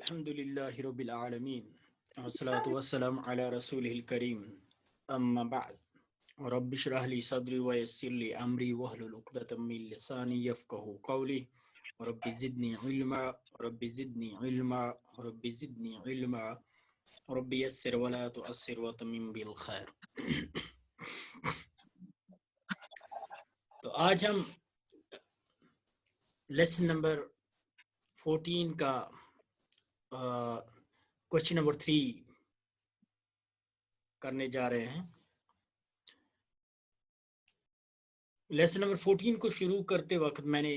الحمدللہ رب العالمین والصلاة والسلام علی رسولہ الکریم اما بعد رب اشرح لی صدری ویسر لی امری واحلل عقدۃ من لسانی یفقہوا قولی رب زدنی علما رب زدنی علما رب زدنی علما رب یسر ولا تعسر وتمم بالخیر. تو آج ہم لیسن نمبر 14 کا کوشچن نمبر 3 کرنے جا رہے ہیں. لیسن نمبر 14 کو شروع کرتے وقت میں نے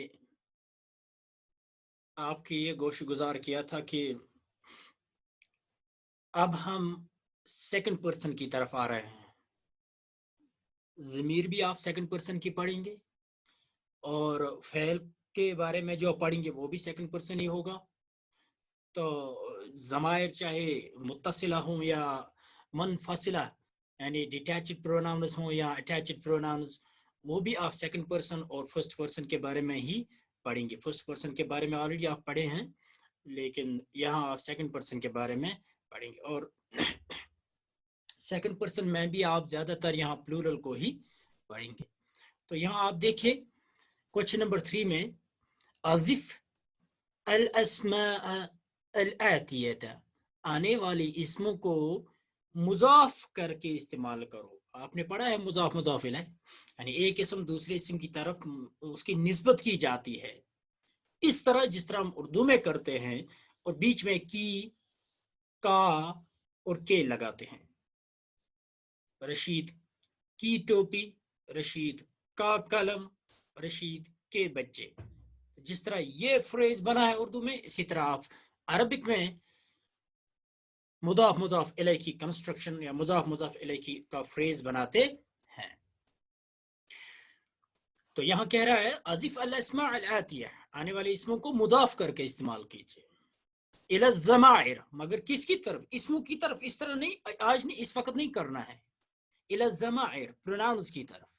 آپ کی یہ گوش گزار کیا تھا کہ اب ہم سیکنڈ پرسن کی طرف آ رہے ہیں. ضمیر بھی آپ سیکنڈ پرسن کی پڑھیں گے اور فعل کے بارے میں جو پڑھیں گے وہ بھی سیکنڈ پرسن ہی ہوگا. تو ضمائر چاہے متصلہ ہوں یا منفصلہ یعنی ڈیٹیچڈ پروناؤنز ہوں یا اٹیچڈ پروناؤنز، وہ بھی آپ سیکنڈ پرسن اور فرسٹ پرسن کے بارے میں ہی پڑھیں گے. فرسٹ پرسن کے بارے میں آلریڈی آپ پڑھے ہیں، لیکن یہاں آپ سیکنڈ پرسن کے بارے میں پڑھیں گے. اور سیکنڈ پرسن میں بھی آپ زیادہ تر یہاں پلورل کو ہی پڑھیں گے. تو یہاں آپ دیکھیں کوشچن نمبر 3 میں اضف الاسماء الاتیہ، آنے والی اسموں کو مضاف کر کے استعمال کرو. آپ نے پڑھا ہے مضاف مضاف الیہ، یعنی ایک اسم دوسرے اسم کی طرف اس کی نسبت کی جاتی ہے اس طرح جس طرح ہم اردو میں کرتے ہیں، اور بیچ میں کی، کا اور کے لگاتے ہیں. رشید کی ٹوپی، رشید کا قلم، رشید کے بچے. جس طرح یہ فریز بنا ہے اردو میں، اسی طرح آپ عربک میں مضاف مضاف الیہ کی کنسٹرکشن یا مضاف مضاف الیہ کی کا فریز بناتے ہیں. تو یہاں کہہ رہا ہے اضف الاسماء الاتیہ، آنے والے اسموں کو مضاف کر کے استعمال کیجیے. الی الضمائر، مگر کس کی طرف؟ اسموں کی طرف. اس طرح نہیں، آج نہیں، اس وقت نہیں کرنا ہے. الی الضمائر، پروناؤنز کی طرف.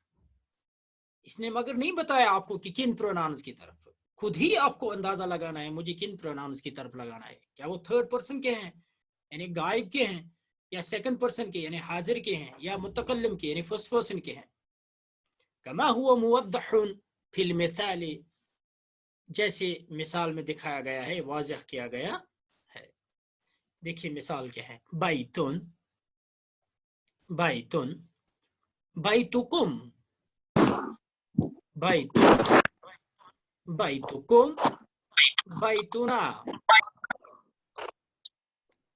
اس نے مگر نہیں بتایا آپ کو کہ کن پروناؤنز کی طرف. خود ہی آپ کو اندازہ لگانا ہے مجھے کن پروناؤنز کی طرف لگانا ہے. کیا وہ تھرڈ پرسن کے ہیں یعنی غائب کے ہیں، یا سیکنڈ پرسن کے یعنی حاضر کے ہیں، یا متکلم کے یعنی فرسٹ پرسن کے ہیں. کما ہوا موضح فی المثال، جیسے مثال میں دکھایا گیا ہے، واضح کیا گیا ہے. دیکھیے مثال کیا ہے. بیتن، بیتن، بیتکم، بیتن، بیتکم، بیتنا.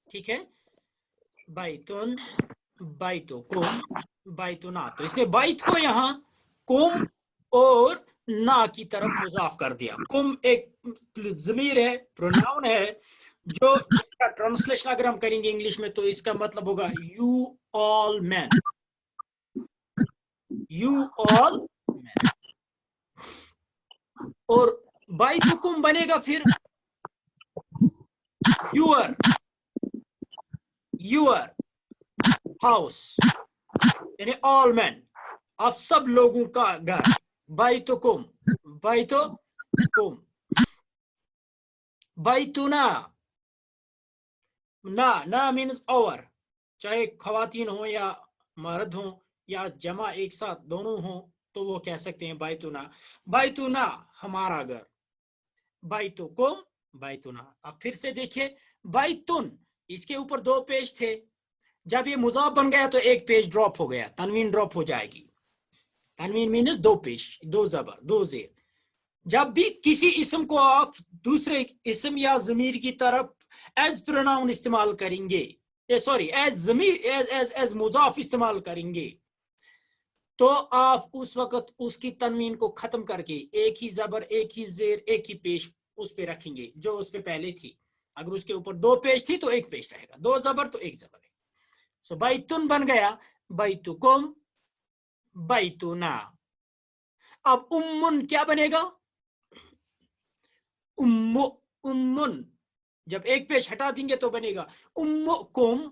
ٹھیک ہے، بیتن، بیتکم، بیتنا. تو اس نے بیت کو یہاں کم اور نا کی طرف مضاف کر دیا. کم ایک ضمیر ہے، پروناؤن ہے، جو اس کا ٹرانسلیشن اگر ہم کریں گے انگلش میں تو اس کا مطلب ہوگا you all main, you all مین. اور بیتکم بنے گا پھر یور، یور ہاؤس یعنی آل مین، آپ سب لوگوں کا گھر. بیتکم، بیتکم. بیتنا، نا مینز اور، چاہے خواتین ہوں یا مرد ہوں یا جمع ایک ساتھ دونوں ہوں تو وہ کہہ سکتے ہیں بیتنا. بیتنا ہمارا گھر. بیتکم، بیتنا. اب پھر سے دیکھیے بیتن، اس کے اوپر 2 پیج تھے، جب یہ مضاف بن گیا تو ایک پیج ڈراپ ہو گیا، تنوین ڈراپ ہو جائے گی. تنوین مینز 2 پیج، 2 زبر، 2 زیر. جب بھی کسی اسم کو آپ دوسرے اسم یا ضمیر کی طرف ایز پروناؤن استعمال کریں گے، سوری ایز ضمیر، ایز مضاف استعمال کریں گے، تو آپ اس وقت اس کی تنوین کو ختم کر کے ایک ہی زبر، ایک ہی زیر، ایک ہی پیش اس پہ رکھیں گے جو اس پہ پہلے تھی. اگر اس کے اوپر 2 پیش تھی تو ایک پیش رہے گا، 2 زبر تو ایک زبر ہے. سو بیتن بن گیا بیتکم، بیتنا. اب امن کیا بنے گا؟ امن، جب ایک پیش ہٹا دیں گے تو بنے گا امکم،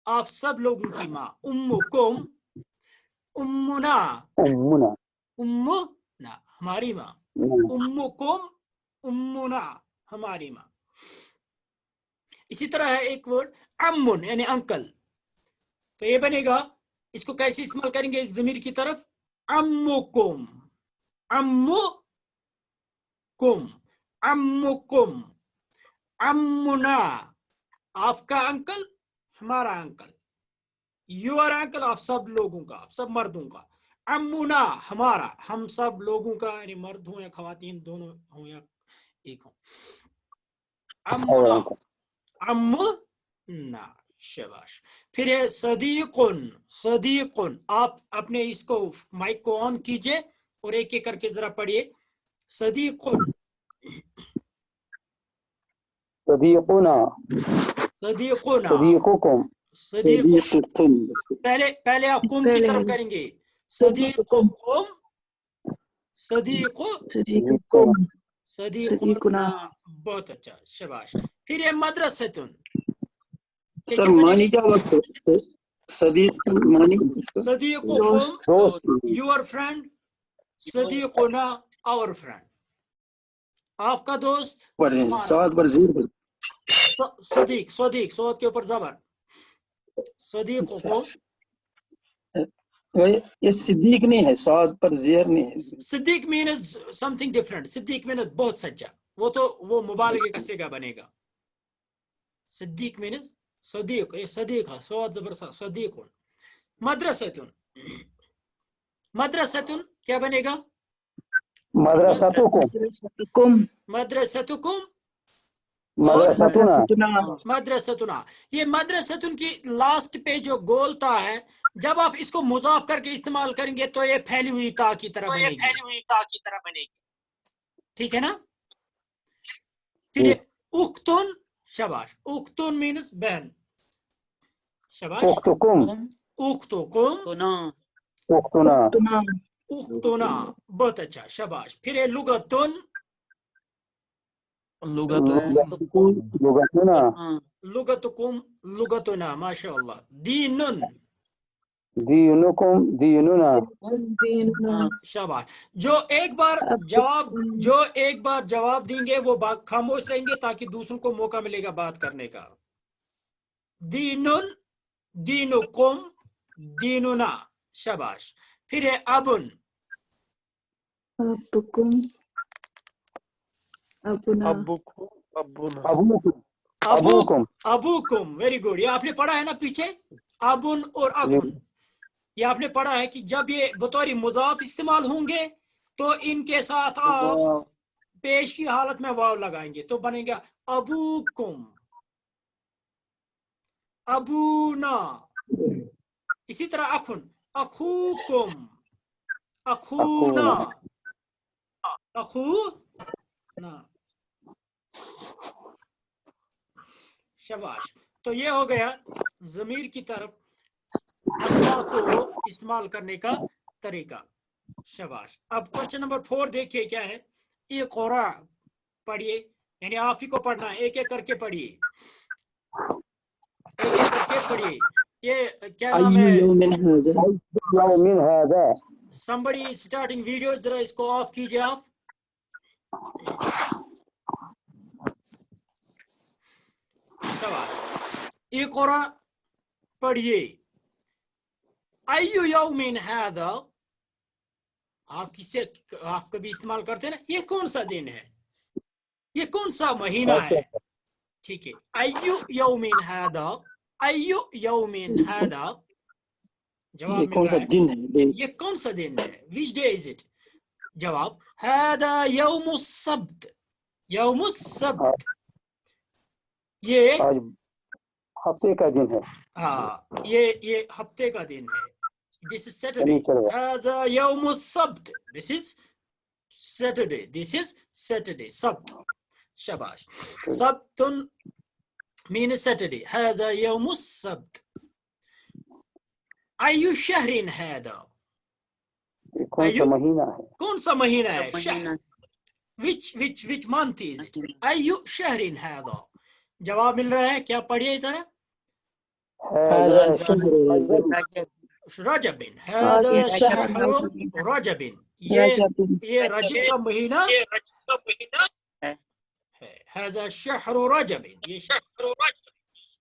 آپ سب لوگوں کی ماں. امکم، امنا، امنا، امنا ہماری ماں. امکم، امنا ہماری ماں. इसी तरह है एक वर्ड अम्मुन यानी अंकल, तो ये बनेगा, इसको कैसे इस्तेमाल करेंगे इस ज़मीर की तरफ, अम्मुकुम, अम्मुकुम, अम्मुकुम, अम्मुना आपका अंकल, हमारा अंकल, योर अंकल आप सब लोगों का, सब मर्दों का, अम्मुना हमारा, हम सब लोगों का, यानी मर्द हो या खवातीन दोनों हो या एक हो, अम्मुना, अम्मुना, शाबाश। फिर है सदीकुन, सदीकुन, आप अपने इसको माइक को ऑन कीजिए और एक एक करके जरा पढ़िए, सदीकुन, सदीकुना, सदीकुना, सदीकुकुम, सदीकुकुम, पहले आप कुम की तरफ करेंगे, सदीकुकुम, सदीकुकुम, सदीकुना, बहुत अच्छा, शाबाश। फिर है मदरसतुन, सर मानी क्या वक्त है? सदीक मानी सदीकुकुम योर फ्रेंड, सदीकुना आवर फ्रेंड, आपका दोस्त, सात पर जीर सदीक, सदीक सौद के ऊपर जबर, सदीकुकुम, ये सिद्दीक नहीं है, सात पर जीर नहीं है। Siddique means something different, Siddique means बहुत सच्चा, वो मुबालगे का सिगा बनेगा, सिद्दीक मीन्स सदीक, ये सदीक है, सौद जबर सदीक। मदरसतुन, मदरसतुन क्या बनेगा, मदरसतुकुम, मदरसतुकुम, मदरसतुना, मदरसतुना। ये मदरसतुन की लास्ट पे जो गोलता है, जब आप इसको मुजाफ करके इस्तेमाल करेंगे तो ये फैली हुई ता की तरह बनेगी, ठीक है ना। फिर ये उख्तुन, शाबाश, उख्तुन मीन्स बहन, शाबाश, उख्तुकुम, उख्तुकुम, उख्तुना, उख्तुना, बहुत अच्छा, शाबाश। फिर ये लुगतुन, लुगतुना, लुगतुकुम, लुगतुना, माशाअल्लाह। दीनुन, दीनुकुम, दीनुना, शाबाश। जो एक बार जवाब देंगे वो खामोश रहेंगे ताकि दूसरों को मौका मिलेगा बात करने का। दीनुन, दीनुकुम, दीनुना, शाबाश। फिर है अबुन, अबुकुम, अबुना, अबूकुम, अबूकुम, अबूकुम, वेरी गुड। ये आपने पढ़ा है ना पीछे, अबुन और अखुन, ये आपने पढ़ा है कि जब ये बतौरी मुजाफ इस्तेमाल होंगे तो इनके साथ आप पेश की हालत में वाव लगाएंगे तो बनेगा अबूकुम, अबूना। इसी तरह अखुन, अखूकुम, अखूना, अखूना, शाबाश। तो ये हो गया ज़मीर की तरफ अस्मा को इस्तेमाल करने का तरीका, शाबाश। अब क्वेश्चन नंबर 4 देखिए क्या है। ये कोरा पढ़िए, यानी आप ही को पढ़ना है, एक एक करके पढ़िए, एक एक करके पढ़िए। ये क्या नाम है, somebody is starting video, जरा इसको ऑफ कीजिए आप। शाबाश। ये कोरा पढ़िए, अय्यु यौमिन हादा, आप कभी इस्तेमाल करते हैं ना, ये कौन सा दिन है, ये कौन सा महीना है, ठीक है। अय्यु यौमिन हादा, अय्यु यौमिन हादा, जवाब मिल रहा है ये कौन सा दिन है, विच डे इज इट, जवाब हादा यौमुस सब्त, यौमुस सब्त, ये हफ्ते का दिन है, हाँ ये हफ्ते का दिन है, दिस इज सैटरडे, हादा यौमुस सब्त, this is Saturday, this is Saturday, सब्त, शाबाश। सब्तुन मीन सैटरडे, हादा यौमुस सब्त। अय्यु शहरिन हादा, कौन सा महीना है, कौन सा महीना है, शहर, which month is it, अय्यु शहरिन हादा, जवाब मिल रहा है, क्या पढ़िए इधर, रजबिन, हादा शहरु रजबिन, ये रजब का महीना है, हादा शहरु रजबिन, ये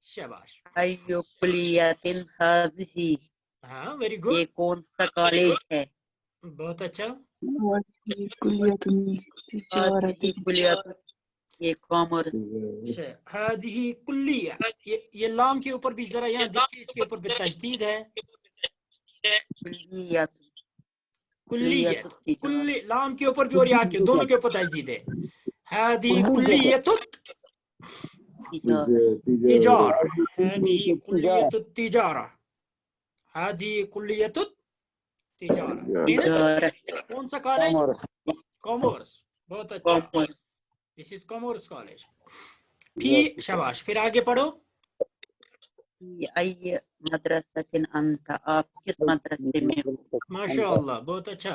शाबाश। अय्यु कुलियतिन हाज़िही, हाँ वेरी ये गुड, कौन सा कॉलेज है? बहुत अच्छा। कुलियतुन तिजारत, हाज़िही कुलियत, ये कॉमर्स। हादिही कुल्लिया, ये लाम के ऊपर भी जरा यहाँ देखिए, इसके ऊपर भी तजदीद है। कुलियत, कुल्लियत, कुलियत कुल्ली लाम के ऊपर भी और या के दोनों के ऊपर तजदीद है। हादी कुल्लियतुत तिजारा, हादी कुल्लियतुत तिजारा, हादी कुल्लियतुत तिजारा मींस तिजारत, कौन सा कॉलेज? कॉमर्स। कॉमर्स, बहुत अच्छा, commerce. This is commerce college. फिर शाबाश, फिर आगे पढ़ो। अय्य मदरसतिन अंता, आप किस मदरसे में हो? माशाअल्लाह, बहुत अच्छा।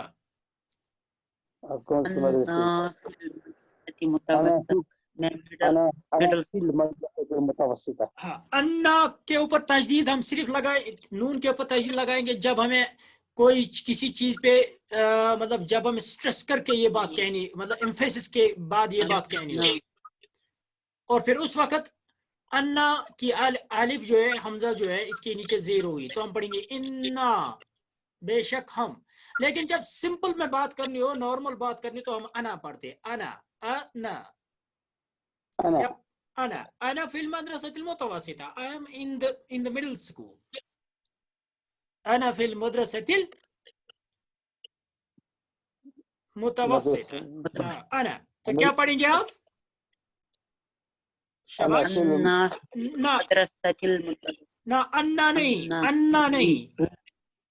आप कौन सी मदरसे? अन्ना फिल मदरसति मुतवस्सित, मैं अना मिडिल फिल मदरसतिल मुतवस्सिता। हाँ, अन्ना के ऊपर तजदीद हम सिर्फ लगाए, नून के ऊपर तजदीद लगाएंगे जब हमें कोई किसी चीज पे मतलब जब हम स्ट्रेस करके ये बात कहनी, मतलब एम्फेसिस के बाद ये बात कहनी हो, और फिर उस वक्त अन्ना की आलिफ जो है, हमजा जो है, इसके नीचे ज़ेर हुई तो हम पढ़ेंगे इन्ना, बेशक हम। लेकिन जब सिंपल में बात करनी हो, नॉर्मल बात करनी, तो हम अना पढ़ते, अना, अना, अना फिल मदरसतिल मुतवस्सिता, I am in the middle school, अना फिल मदरसतिल मुतवस्सिता, अना। तो क्या पढ़ेंगे आप? शाबाश। अन्ना ना मदरसतिल मुतवस्सित, ना, अन्ना नहीं, अन्ना नहीं, अना।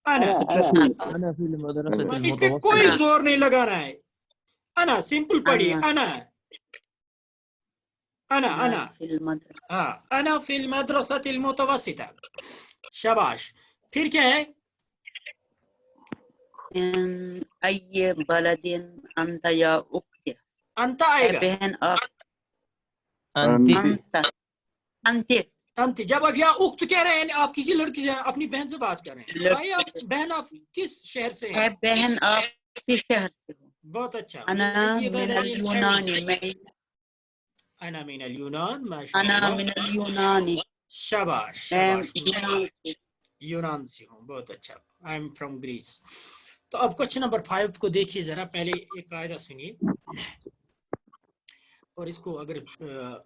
أنا في المدرسة इस पे कोई المتوسطة जोर नहीं लगाना है, अना सिंपल पढ़िए, अना, अना, अना, फिल मदरसा, हाँ, अना फिल मदरसतिल मुतवस्सिता। शाबाश। फिर क्या है? अय्य बलदिन अंता या उक्ति, अंता है आएगा, बहन आप, أنت अंता, अंते, अंत। जब आप यहाँ उक्त कह रहे हैं, आप किसी लड़की से, अपनी बहन से बात कर रहे हैं, भाई आप बहन, आप किस शहर से है हैं? बहन आप किस शहर से हो? बहुत अच्छा। अना मिन मिनल यूनानी, मैं अना मिनल यूनान, अना माशाअल्लाह, मिनल यूनानी, शाबाश, मैं शाबाश, यूनान से। यूनान से हूँ, बहुत अच्छा। I am from Greece. तो अब क्वेश्चन नंबर 5 को देखिए जरा, पहले एक कायदा सुनिए, और इसको अगर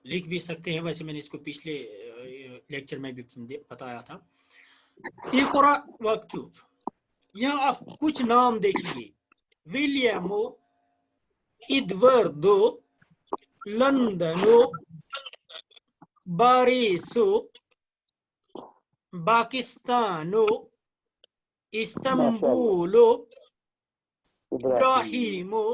लिख भी सकते हैं, वैसे मैंने इसको पिछले लेक्चर में भी बताया था। इक़रा वक्तुब, यहाँ आप कुछ नाम देखिए, विलियमो, एडवर्डो, लंदनो, बारिसो, पाकिस्तानो, इस्तांबुलो, इब्राहिमो।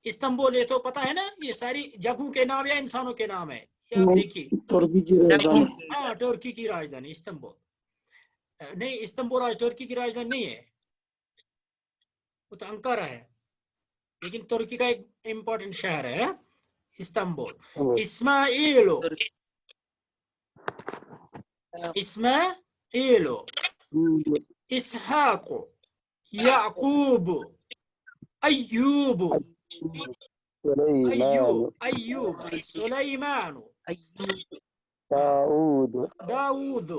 इस्तांबुल ये तो पता है ना, ये सारी जगहों के नाम या इंसानों के नाम है, ये आप देखिए। तुर्की की राजधानी। हाँ, तुर्की की राजधानी इस्तांबुल नहीं, इस्तांबुल आज तुर्की की राजधानी नहीं है, वो तो अंकारा है, लेकिन तुर्की का एक इम्पोर्टेंट शहर है इस्तांबुल। इस्माइलो, इस्माइलो, इसहाको, याकूब, अय्यूब, अय्यूब, अय्यूब, सुलेमान, दाऊद,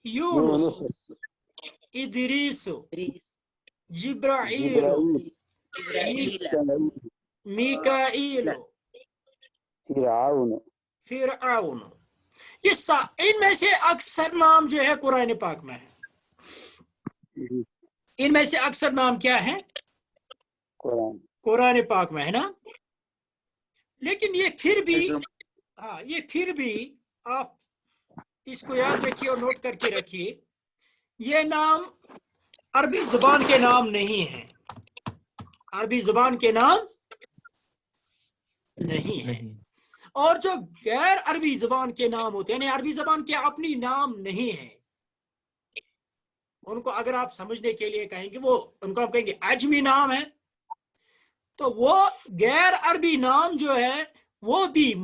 यूनुस, इदरीस, जिब्राइल, मीकाईल, फिरआउन। ये इनमें से अक्सर नाम जो है कुरान पाक में है। इनमें से अक्सर नाम क्या है? कुरान पाक में है ना। लेकिन ये फिर भी, हाँ, ये फिर भी आप इसको याद रखिए और नोट करके रखिए, ये नाम अरबी जुबान के नाम नहीं है, अरबी जुबान के नाम नहीं है। और जो गैर अरबी जुबान के नाम होते हैं, अरबी जुबान के अपनी नाम नहीं है, उनको अगर आप समझने के लिए कहेंगे, वो उनको आप कहेंगे अजमी नाम है, तो वो गैर अरबी नाम जो है वो भी,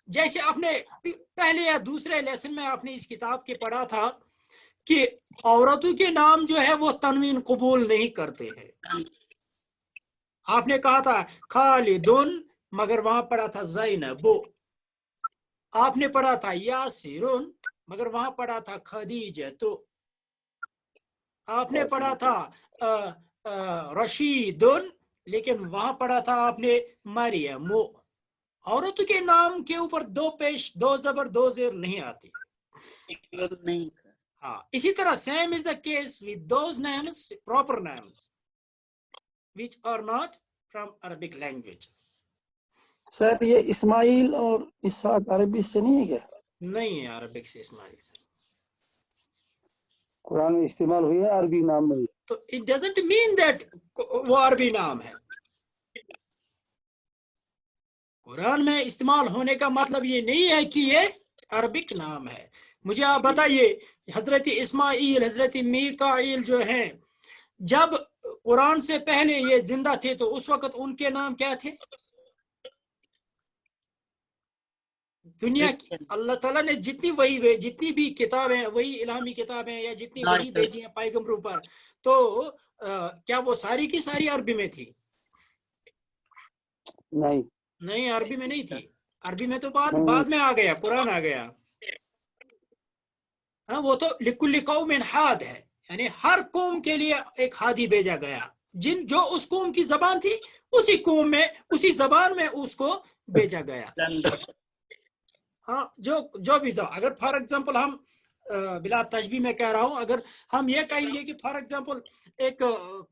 जैसे आपने पहले या दूसरे लेसन में आपने इस किताब के पढ़ा था कि औरतों के नाम जो है वो तनवीन कबूल नहीं करते हैं। आपने कहा था खालिदुन, मगर वहां पढ़ा था ज़ैनब, आपने पढ़ा था यासिरुन, मगर वहां पढ़ा था खदीजतु। आपने पढ़ा था रशीदुन, लेकिन वहां पढ़ा था आपने मरियम। औरतों के नाम के ऊपर दो पेश, दो जबर, दो जेर नहीं आती। नहीं कर। हाँ, इसी तरह same is the case with those names, proper names which are not from Arabic language. Sir ये इस्माइल और इसहाक अरबी से नहीं है क्या? नहीं है अरबिक से इस्माइल से। कुरान में इस्तेमाल हुई है, अरबी नाम में। तो it doesn't mean that वो अरबी नाम है। कुरान में इस्तेमाल होने का मतलब ये नहीं है कि ये अरबिक नाम है। मुझे आप बताइए, हजरत इस्माइल, हजरत मीकाइल जो हैं, जब कुरान से पहले ये जिंदा थे तो उस वक्त उनके नाम क्या थे? दुनिया की अल्लाह ताला ने जितनी वही, जितनी भी किताबें, वही इलामी किताबें या जितनी वही भेजी हैं पैगंबरों पर, तो क्या वो सारी की सारी अरबी में थी? नहीं, अरबी में नहीं थी। अरबी में तो बाद में आ गया, कुरान आ गया। हाँ, वो तो लिकुल्लि कौमिन हाद है, यानी हर कौम के लिए एक हादी भेजा गया। जो उस कौम की जबान थी, उसी कौम में, उसी जबान में उसको भेजा गया। हाँ, जो भी था। अगर फॉर एग्जांपल हम बिला तशबीह में कह रहा हूँ, अगर हम ये कहेंगे कि फॉर एग्जांपल एक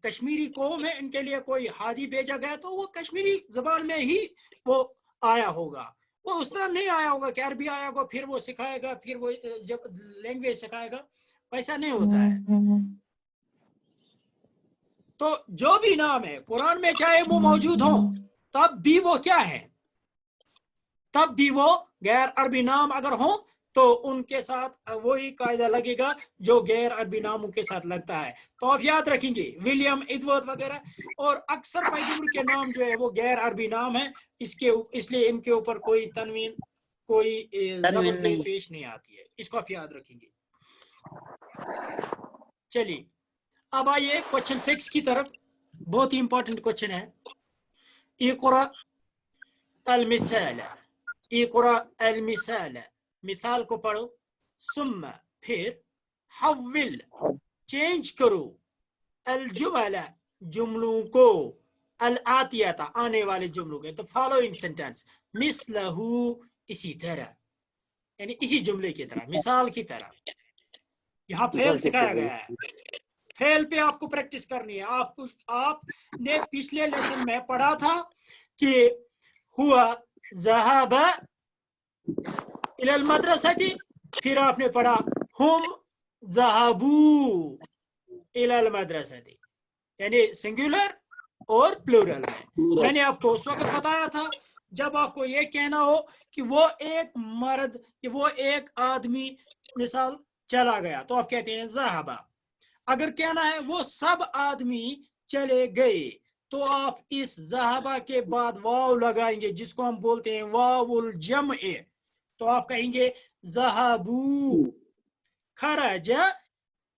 कश्मीरी कौम है, इनके लिए कोई हादी भेजा गया, तो वो कश्मीरी जबान में ही वो आया होगा। वो उस तरह नहीं आया होगा कि अरबी आया होगा फिर वो सिखाएगा, फिर वो जब लैंग्वेज सिखाएगा, वैसा नहीं होता है। तो जो भी नाम है कुरान में, चाहे वो मौजूद हो, तब भी वो क्या है? तब भी वो गैर अरबी नाम अगर हो तो उनके साथ वही कायदा लगेगा जो गैर अरबी नामों के साथ लगता है। तो आप याद रखेंगे विलियम, एडवर्ड वगैरह, और अक्सर पैगंबर के नाम जो है वो गैर अरबी नाम है, इसलिए इनके ऊपर कोई तनवीन, कोई जबर से पेश नहीं आती है। इसको आप याद रखेंगे। चलिए अब आइए क्वेश्चन 6 की तरफ। बहुत ही इंपॉर्टेंट क्वेश्चन है। इक़रा अल-मिसाल, इक़रा अल-मिसाल, मिसाल को पढ़ो, सुम्मा फिर हव्विल, चेंज करो, अल-जुमला, जुमलों को, अल-आतियता, आने वाले जुमलों के, तो फॉलोइंग सेंटेंस, मिसलहू, इसी तरह, यानी इसी जुमले की तरह, मिसाल की तरह। यहाँ फेल सिखाया गया है। फेल पे आपको प्रैक्टिस करनी है। आपने पिछले लेसन में पढ़ा था कि हुआ ज़हाबा इलल मदरसती, फिर आपने पढ़ा हुम ज़हाबू इलल मदरसती, यानी सिंगुलर और प्लूरल में। मैंने आपको उस वक्त बताया था जब आपको ये कहना हो कि वो एक मर्द, वो एक आदमी मिसाल चला गया, तो आप कहते हैं ज़हाबा। अगर कहना है वो सब आदमी चले गए, तो आप इस ज़हाबा के बाद वाव लगाएंगे, जिसको हम बोलते हैं वावुल जमए। तो आप कहेंगे ज़हाबू, खरज,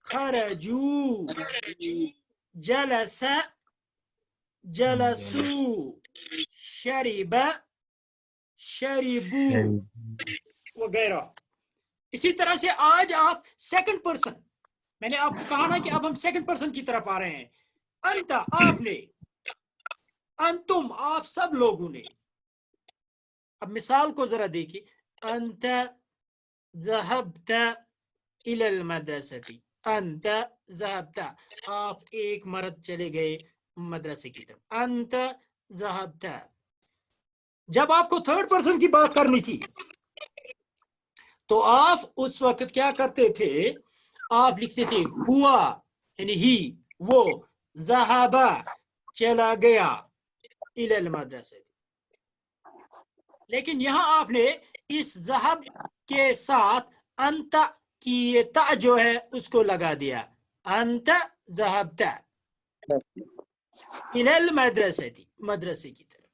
खरजू, जलस, जलसू, शरीब, शरीबू वगैरह। इसी तरह से आज आप सेकंड पर्सन, मैंने आपको कहा ना कि अब हम सेकंड पर्सन की तरफ आ रहे हैं। अंत, आपने, अंतुम, आप सब लोगों ने। अब मिसाल को जरा देखिए, अंत ज़हबत इलल मदरसती, अंत ज़हबत, आप एक मर्द चले गए मदरसे की तरफ, अंत ज़हबत। जब आपको थर्ड पर्सन की बात करनी थी तो आप उस वक्त क्या करते थे? आप लिखते थे हुआ, यानी ही, वो, ज़हाबा, चला गया, इलल मदरसे। लेकिन यहां आपने इस ज़हब के साथ अंत की ये ता जो है उसको लगा दिया, अंत ज़हबता इलल मदरसती, मदरसे की तरफ।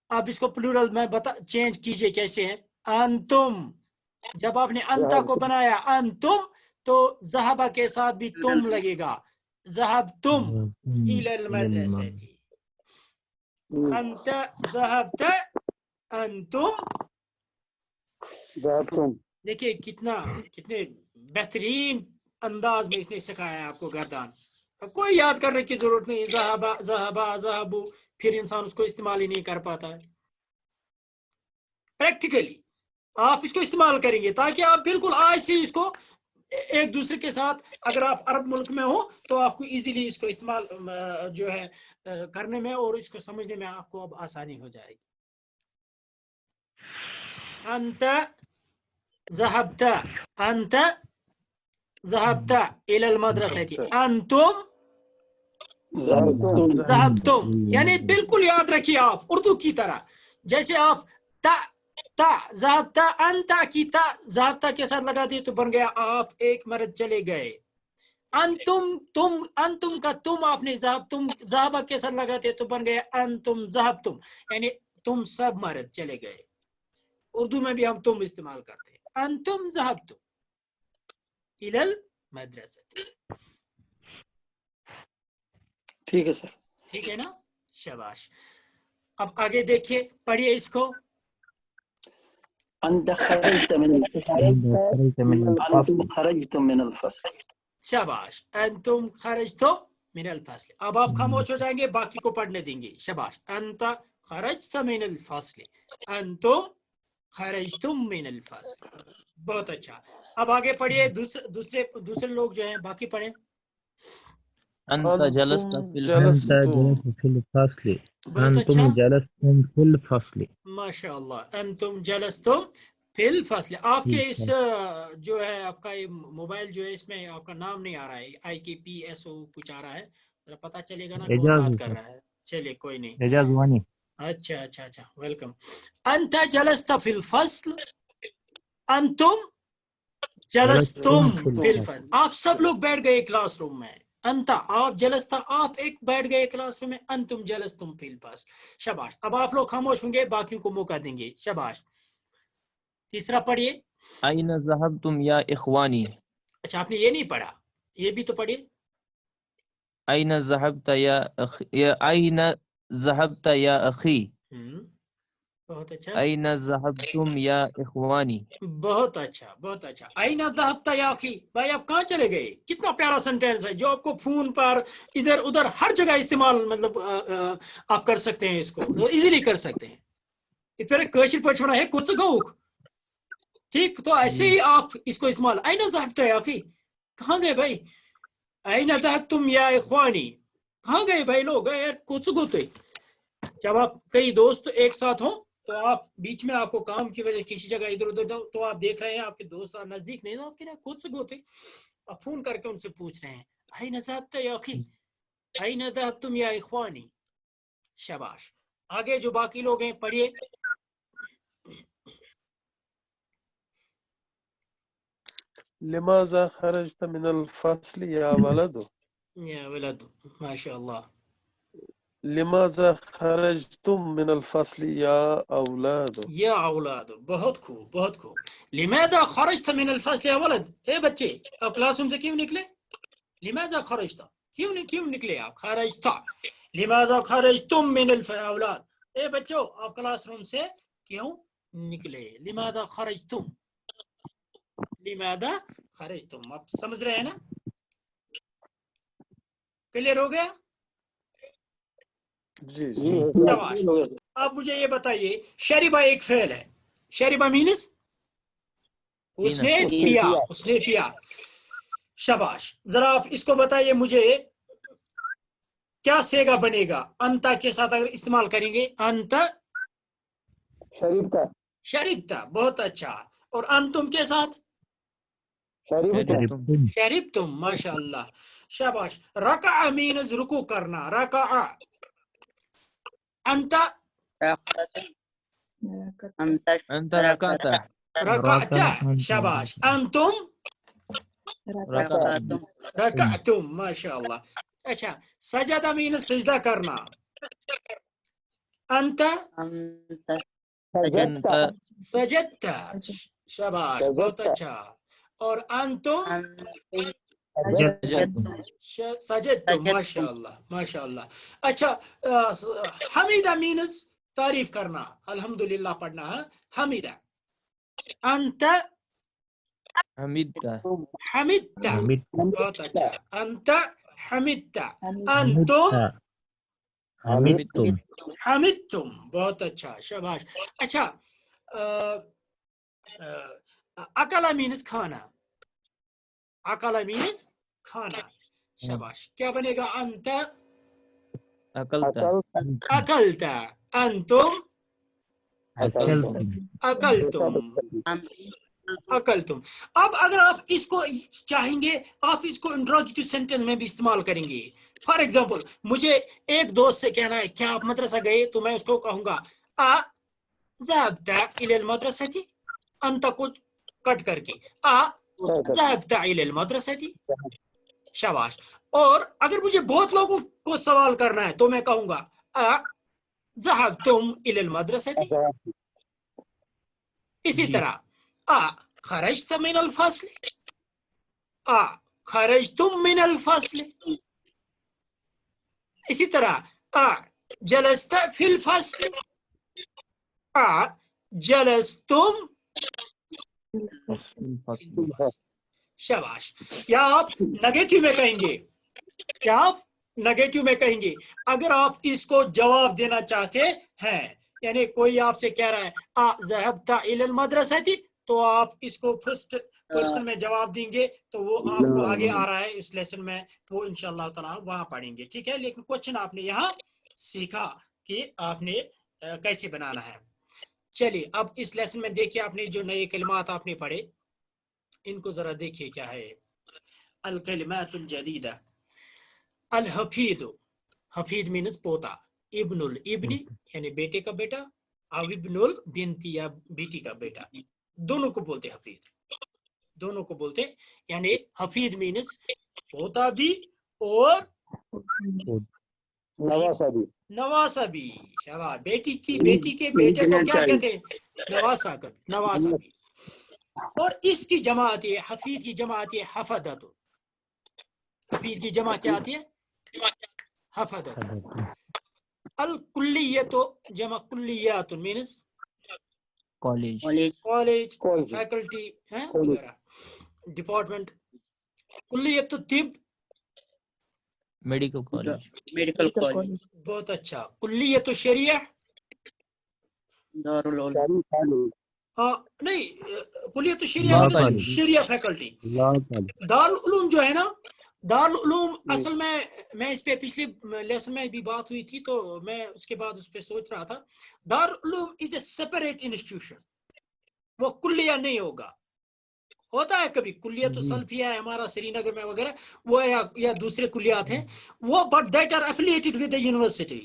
आप इसको प्लूरल में चेंज कीजिए, कैसे है? अंतुम। जब आपने अंता को बनाया अंतुम, तो ज़हाबा के साथ भी तुम लगेगा, ज़हबतुम इलल मदरसती, अंत ज़हबत, अंतुम ज़हबतुम। देखिए कितने बेहतरीन अंदाज में इसने सिखाया है आपको गर्दान। अब कोई याद करने की जरूरत नहीं, ज़हबा ज़हबा ज़हबू, फिर इंसान उसको इस्तेमाल ही नहीं कर पाता है। प्रैक्टिकली आप इसको इस्तेमाल करेंगे ताकि आप बिल्कुल आज से इसको एक दूसरे के साथ, अगर आप अरब मुल्क में हो तो आपको इजीली इसको इस्तेमाल जो है करने में और इसको समझने में आपको अब आसानी हो जाएगी। अंत ज़हबता, अंत ज़हबता इलल मदरसती, अंतुम ज़हबतुम, यानी बिल्कुल याद रखिए आप उर्दू की तरह, जैसे आप ता ज़हबता अंता की ता ज़हबता के साथ लगा दिए तो बन गया आप एक मर्द चले गए। अंतुम का तुम आपने ज़हबा के साथ लगा दिए तो बन गया अंतुम ज़हबतुम, यानी तुम सब मर्द चले गए। उर्दू में भी हम तुम इस्तेमाल करते हैं, अंतुम ज़हबतुम इलल मदरसती। ठीक है सर। ठीक है ना, शाबाश। अब आगे देखिए, पढ़िए इसको। अंत खरजत मिन अंतुम खरजतुम मिन अल-फस्ल। शाबाश, अंतुम खरजतुम मिन अल-फस्ल। अब आप खामोश हो जाएंगे, बाकी को पढ़ने देंगे। शाबाश, अंत खरजत मिन अल-फस्ल, अंतुम खरजतुम मिन अल-फस्ल। बहुत अच्छा। अब आगे पढ़िए, दूसरे लोग जो हैं बाकी पढ़े। अंत जलस्त फिल फासली, बहुत अंतुम अच्छा, जलस्तुम फिल फासली। माशाअल्लाह, अंतुम जलस्तुम फिल फस्ल। आपके इस जो है आपका ये मोबाइल जो है इसमें आपका नाम नहीं आ रहा है, IKPSO कुछ आ रहा है, जरा पता चलेगा ना कौन बात कर रहा है। चलिए कोई नहीं, एजाज वानी। अच्छा, वेलकम। अंत जलस्त फिल फस्ल, अंतुम जलस्तुम फिल फस्ल। आप सब लोग बैठ गए क्लासरूम में। अंता आप जलस्ता आप एक बैठ गए क्लासरूम में, अंतुम जलस्तुम फिल फस्ल। शाबाश। अब आप लोग खामोश होंगे, बाकियों को मौका देंगे। शाबाश। तीसरा पढ़िए। अयन ज़हबतुम या इख्वानी। अच्छा, आपने ये नहीं पढ़ा, ये भी तो पढ़िए। अयन ज़हबता या अयन ज़हबता या अखी। बहुत अच्छा, अयन ज़हबतुम या इख्वानी। बहुत अच्छा। आईना ज़हबता या अखी, भाई आप कहाँ चले गए? कितना प्यारा सेंटेंस है जो आपको फोन पर इधर उधर हर जगह इस्तेमाल, मतलब आप कर सकते हैं, इसको इजीली कर सकते हैं। इस पर कशिर पढ़ना है कुछ गौक, ठीक? तो ऐसे ही आप इसको इस्तेमाल, आईना ज़हबता या अखी, कहाँ गए भाई? आईना ज़हबतुम या इख्वानी, कहाँ गए भाई लोग यार? कुछ गोते। जब आप कई दोस्त एक साथ हो तो आप बीच में आपको काम की वजह किसी जगह इधर उधर जाओ तो आप देख रहे हैं आपके दोस्त नजदीक नहीं, तो आपके ना खुद से गोते, आप फोन करके उनसे पूछ रहे हैं, अयन ज़हबता या अखी, अयन ज़हबतुम या इख्वानी। शाबाश। आगे जो बाकी लोग हैं पढ़िए। लिमाज़ा खरजत मिनल फस्ल या वलद। या वलद, माशाअल्लाह। लिमाज़ा खरजतुम मिनल फस्ल या औलाद। या औलाद, बहुत खूब। लिमाज़ा खरजत मिनल फस्ल या वलद, ए बच्चे आप क्लासरूम से क्यों निकले? लिमाज़ा खरजता, क्यों निकले आप? खरजता, लिमाज़ा खरजतुम मिनल औलाद, ए बच्चों आप क्लासरूम से क्यों निकले? लिमाज़ा खरजतुम, लिमाज़ा खरजतुम। आप समझ रहे हैं ना? क्लियर हो गया? जी। शाबाश। अब मुझे ये बताइए, शरीबा एक फेल है, शरीबा मीन्स उसने पिया। शाबाश। जरा आप इसको बताइए मुझे, क्या सेगा बनेगा अंता के साथ अगर इस्तेमाल करेंगे? अंत शरीबता, बहुत अच्छा। और अंतुम के साथ शरीबतुम, माशाअल्लाह, शाबाश। रका मीन्स रुकू करना, रका। अंत अंत रकाता। रकाता, शाबाश। अंतुम रकातुम, माशाअल्लाह। अच्छा, सजदा मीन्स सजदा करना, अंत सजदता, शाबाश, बहुत अच्छा। और अंतुम सजदतुम, माशाअल्लाह। अच्छा, हमीदा मीन्स तारीफ करना, अल्हम्दुलिल्लाह पढ़ना है, हमीदा। अंत हमिदता हमिदता, बहुत अच्छा, अंत हमिदता, अंतुम हमिदतुम हमिदतुम, बहुत अच्छा, शाबाश। अच्छा, अकला मीन्स खाना, अकला मीन्स खाना, शाबाश। क्या बनेगा? अंत अकलता अकलता, अंतुम अकलतुम अकलतुम, अकलतुम। अब अगर आप इसको चाहेंगे, आप इसको इंट्रोगेटिव सेंटेंस में भी इस्तेमाल करेंगे। फॉर एग्जांपल, मुझे एक दोस्त से कहना है क्या आप मदरसा गए, तो मैं उसको कहूंगा आ ज़हबता इलल मदरसती, अंत को कट करके आ ज़हबता इलल मदरसती, शाबाश। और अगर मुझे बहुत लोगों को सवाल करना है तो मैं कहूंगा आ ज़हबतुम इलल मदरसती। इसी तरह आ खरजत मिनल फस्ल, आ खरजतुम मिनल फस्ल। इसी तरह आ जलस्त फिल फस्ल, आ जलस्तुम, शाबाश। या आप नेगेटिव में कहेंगे, क्या आप नेगेटिव में कहेंगे अगर आप इसको जवाब देना चाहते हैं, यानी कोई आपसे कह रहा है आ ज़हबता इलल मदरसती, तो आप इसको फर्स्ट पर्सन में जवाब देंगे, तो वो आपको आगे आ रहा है इस लेसन में, वो इंशाअल्लाह ताला वहां पढ़ेंगे, ठीक है। लेकिन क्वेश्चन आपने यहाँ सीखा कि आपने कैसे बनाना है। चलिए, अब इस लेसन में देखिए, आपने जो नए कलिमात आपने पढ़े, इनको जरा देखिए क्या है। अल कलिमातुल जदीदा, अल हफीद, हफीद मीन्स पोता, इब्नुल इब्नी यानी बेटे का बेटा, और इब्नुल बिनती या बेटी का बेटा, दोनों को बोलते हफीद, दोनों को बोलते। यानी हफीद मीन्स पोता भी और नवासा भी, नवासा भी, शाबाश। बेटी की, बेटी के बेटे को क्या कहते हैं? नवासा कर, नवासा भी। और इसकी जमा आती है, हफीद की जमा आती है हफदत, हफीद की जमा क्या आती है? हफदत। अल कुल्लियतो जमा कुल्लियातुन means college college, college. Faculty है कॉलेज। वगैरह, डिपार्टमेंट। कुल्लियत तिब, मेडिकल कॉलेज मेडिकल कॉलेज, बहुत अच्छा। कुल्लियत शरिया, दारुल उलूम, सारी खाली, नहीं, कुल्लियत शरिया लॉ मीन्स कॉलेज शरिया फैकल्टी। लॉ कॉलेज दारुल उलूम जो है ना, दारुल उलूम असल में, मैं इस पे पिछले लेसन में भी बात हुई थी, तो मैं उसके बाद उस पे सोच रहा था। Darul Uloom is a separate institution, वो कुल्लिया नहीं होगा। होता है कभी कुल्लिया तो सल्फिया है हमारा श्रीनगर में वगैरह, वो या दूसरे कुल्लियात हैं वो, but that are affiliated with the university.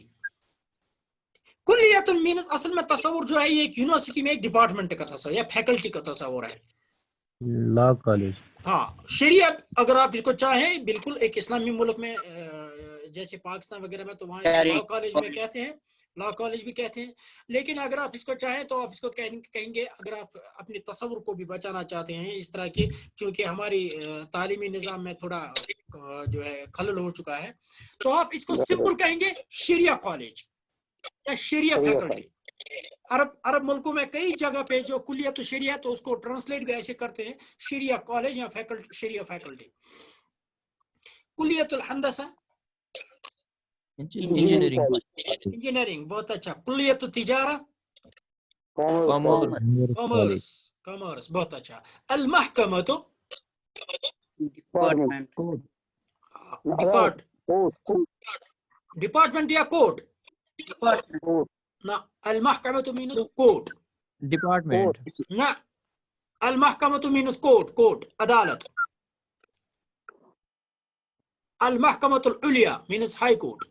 कुल्लिया तो मीन्स असल में तस्वुर जो है, ये एक यूनिवर्सिटी में एक डिपार्टमेंट का तस्वुर या फैकल्टी का तस्वुर है। लॉ कॉलेज हाँ, शरिया अगर आप इसको चाहें, बिल्कुल एक इस्लामी मुल्क में जैसे पाकिस्तान वगैरह में, तो वहाँ लॉ कॉलेज में कहते हैं, लॉ कॉलेज भी कहते हैं। लेकिन अगर आप इसको चाहें तो आप इसको कहेंगे, अगर आप अपने तस्वुर को भी बचाना चाहते हैं इस तरह के, चूंकि हमारी तालीमी निज़ाम में थोड़ा जो है खलल हो चुका है, तो आप इसको सिंपल कहेंगे शरिया कॉलेज या शरिया फैकल्टी। अरब मुल्कों में कई जगह पे जो कुलियत शरिया, तो उसको ट्रांसलेट भी ऐसे करते हैं शरिया कॉलेज या फैकल्टी, शरिया फैकल्टी। कुलियतुल हंदसा इंजीनियरिंग इंजीनियरिंग, बहुत अच्छा। कुलियतुल तिजारा कॉमर्स कॉमर्स, बहुत अच्छा। अल महकमा तो डिपार्टमेंट, डिपार्टमेंट या कोर्ट डिपार्टमेंट, ना, अल महकमा तो मीन्स कोर्ट डिपार्टमेंट ना, अल महकमा तो मीन्स कोर्ट, कोर्ट अदालत। अल महकमातुल उलिया मीन्स हाई कोर्ट,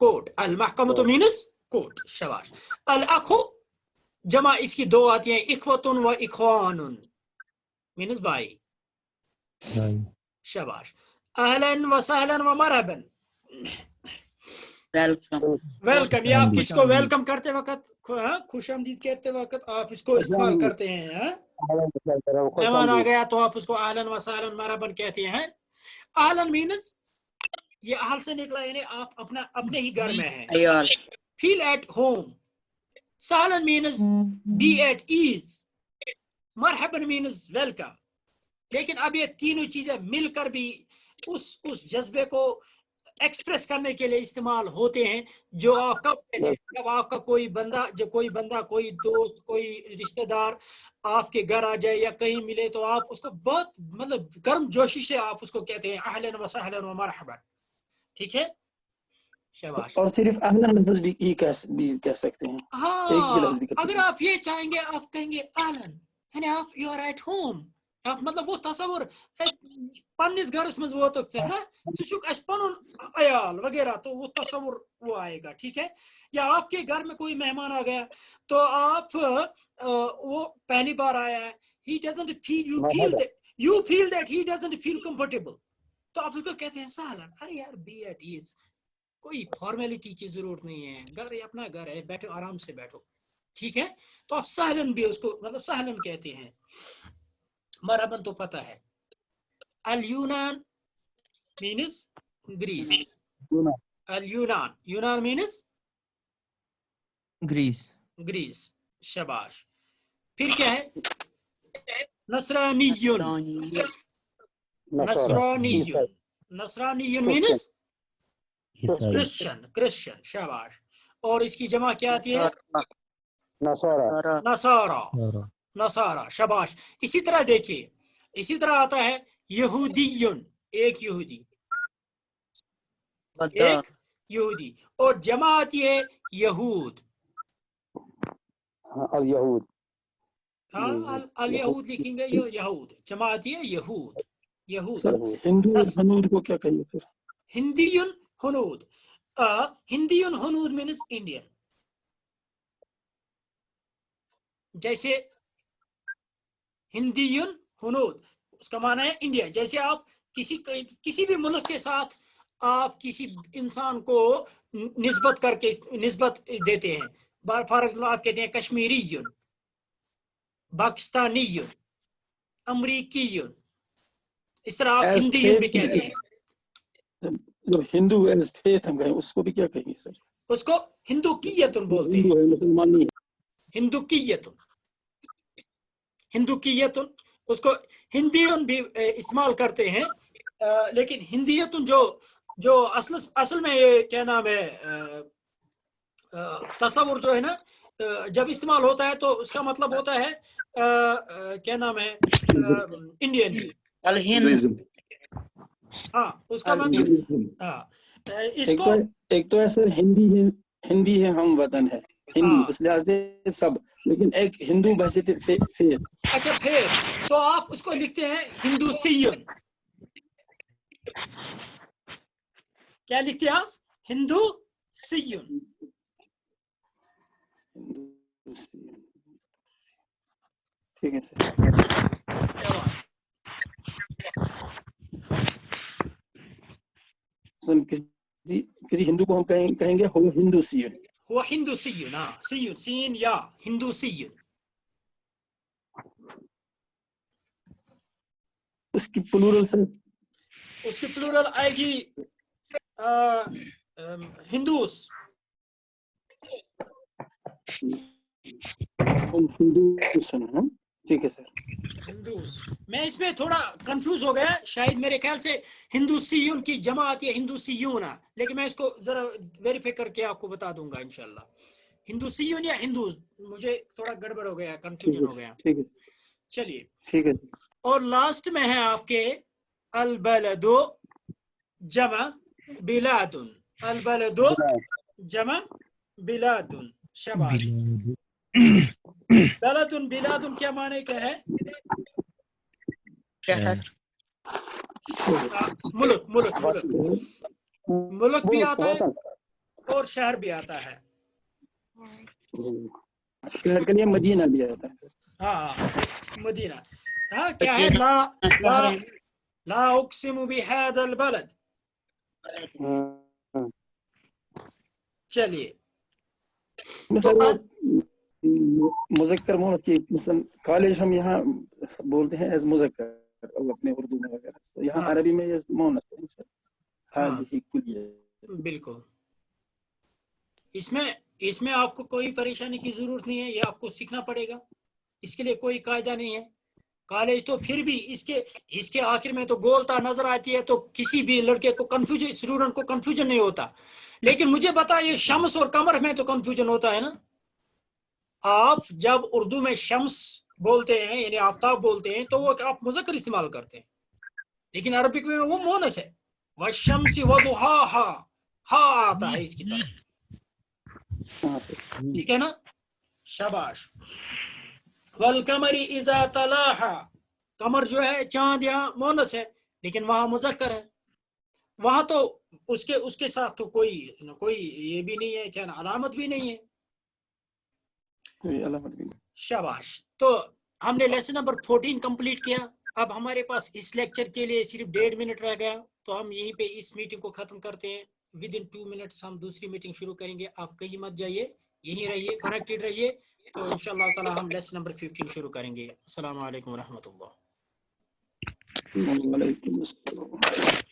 कोर्ट। अल महकमा तो मीन्स कोर्ट, शाबाश। अल अखु जमा इसकी दो आती हैं, इख्वतुन व इख्वानुन मीन्स भाई, शाबाश। अहलन व सहलन व मरहबन, वेलकम, वेलकम। या आप किसको वेलकम करते वक्त, खुशामदीद कहते वक्त आप इसको इस्तेमाल करते हैं। मेहमान आ गया तो आप उसको अहलन व सहलन मरहबन कहते हैं। अहलन मीन्स ये अहल से निकला, यानी आप अपने ही घर में हैं, अयाल, feel at home, Sahlan means be at ease, marhaban means welcome. लेकिन अब ये तीनों चीजें मिलकर भी उस जज्बे को एक्सप्रेस करने के लिए इस्तेमाल होते हैं जो आप कब कहते हैं, जब आपका कोई बंदा कोई दोस्त कोई रिश्तेदार आपके घर आ जाए या कहीं मिले तो आप उसको बहुत मतलब गर्म जोशी से आप उसको कहते हैं अहलन व सहलन व मरहबन, ठीक है, शाबाश। और सिर्फ अहलन लफ्ज भी कह सकते हैं, एक भी लफ्ज भी कह सकते अगर आप ये चाहेंगे आप कहेंगे अहलन यानी आप यू आर एट होम, आप मतलब वो तस्वुर पन्निस घरस में वो तो पनुन अयाल वगैरह तो वो तस्वुर वो आएगा, ठीक है। या आपके घर में कोई मेहमान आ गया तो आप वो पहली बार आया है, he doesn't feel you feel that he doesn't feel comfortable, तो आप उसको कहते हैं सहलन, अरे यार बी एट ईज, कोई फॉर्मेलिटी की जरूरत नहीं है, घर अपना घर है, बैठो आराम से बैठो, ठीक है। तो आप सहलन भी उसको मतलब सहलन कहते हैं। मरहबन तो पता है। अल यूनान मीन्स ग्रीस, अल यूनान मीन्स ग्रीस, शाबाश। फिर क्या है? नसरानियुन मीन्स क्रिश्चियन, शाबाश। और इसकी जमा क्या आती है? नसारा, शाबाश। इसी तरह देखिए, इसी तरह आता है यहूदियुन, एक यहूदी, और जमा आती है यहूद, अल यहूद, अल यहूद लिखेंगे, यहूद जमा आती है यहूद। हिंदू को क्या कहिए फिर? हिंदियुन हुनूद मीन्स इंडियन, जैसे हिंदियुन हुनूद उसका माना है इंडिया। जैसे आप किसी भी मुल्क के साथ आप किसी इंसान को निस्बत देते हैं, फॉर एग्जाम्पल आप कहते हैं कश्मीरीयुन, पाकिस्तानीयुन, अमरीकीयुन, इस तरह आप हिंदीयुन भी कहते हैं। जब हिंदू एज फेथ हम कहें उसको भी क्या कहेंगे सर? उसको हिंदुकियतुन बोलते हैं, मुसलमान नहीं है। हिंदुकियतुन उसको हिंदीयुन भी इस्तेमाल करते हैं, लेकिन हिंदीयतुन जो असल में ये क्या नाम है तस्वुर जो है ना, जब इस्तेमाल होता है तो उसका मतलब होता है क्या नाम है इंडियन, हाँ उसका मतलब हाँ। इसको एक तो है सर हिंदी है हम वतन है हिंदू, इस लिहाज से सब, लेकिन एक हिंदू बहसियत फेथ। अच्छा फेथ, तो आप उसको लिखते हैं हिंदूसियन, क्या लिखते हैं आप? हिंदूसियन। ठीक है सर। किसी हिंदू को हम कहेंगे हो हिंदूसियन, हुआ हिंदूसियन, हाँ सियन, सीन या हिंदूसियन। उसकी प्लूरल से उसकी प्लूरल आएगी हिंदूस। ठीक है सर। हिंदूस, मैं इसमें थोड़ा कंफ्यूज हो गया, शायद मेरे ख्याल से हिंदूसियुन की जमा आती है हिंदूसियुन, लेकिन मैं इसको जरा वेरीफाई करके आपको बता दूंगा इंशाल्लाह। हिंदूसियुन या हिंदूस, मुझे थोड़ा गड़बड़ हो गया, कंफ्यूजन हो गया। ठीक है, चलिए ठीक है। और लास्ट में है आपके अल बलदु जमा बिलादुन, अल बलदु जमा बिलादुन, शाबाश। बलदुन बिलादुन क्या माने का है? मुल्क भी आता है और शहर भी आता है। शहर के लिए मदीना भी आता है। हाँ मदीना, हाँ क्या है? ला उक़सिमु बिहाज़ल बलद। चलिए मुज़क्कर कॉलेज हम यहाँ बोलते हैं एज मुज़क्कर अपने उर्दू में वगैरह, यहाँ अरबी में ये मौन है। हाँ बिल्कुल। اس میں آپ کو کوئی پریشانی کی ضرورت نہیں ہے, یہ آپ کو سیکھنا پڑے گا, اس کے لیے کوئی قاعدہ نہیں ہے. کالج تو پھر بھی اس کے آخر میں تو گولتا نظر آتی ہے, تو کسی بھی لڑکے کو کنفیوژن, اسٹوڈنٹ کو کنفیوژن نہیں ہوتا. لیکن مجھے بتا, یہ شمس اور قمر میں تو کنفیوژن ہوتا ہے نا. آپ جب اردو میں شمس بولتے ہیں یعنی آفتاب بولتے ہیں تو وہ آپ مذکر استعمال کرتے ہیں, لیکن عربک میں وہ مونس ہے. والشمس وضحاها, ہا آتا ہے اس کی طرف, ہاں سر. ٹھیک ہے نا, شاباش. والقمر اذا تلاها, قمر جو ہے چاند یہاں مونس ہے لیکن وہاں مذکر ہے. وہاں تو اس کے ساتھ تو کوئی یہ بھی نہیں ہے, کیا علامت بھی نہیں ہے. کوئی علامت بھی نہیں. شاباش. تو ہم نے لیسن نمبر 14 کمپلیٹ کیا. اب ہمارے پاس اس لیکچر کے لیے صرف 1.5 منٹ رہ گیا, تو ہم یہیں پہ اس میٹنگ کو ختم کرتے ہیں. ودن 2 منٹس ہم دوسری میٹنگ شروع کریں گے. آپ کہیں مت جائیے, یہیں رہیے, کنیکٹڈ رہیے. تو انشاءاللہ تعالی ہم لیسن نمبر 15 شروع کریں گے. السلام علیکم ورحمۃ اللہ. وعلیکم السلام.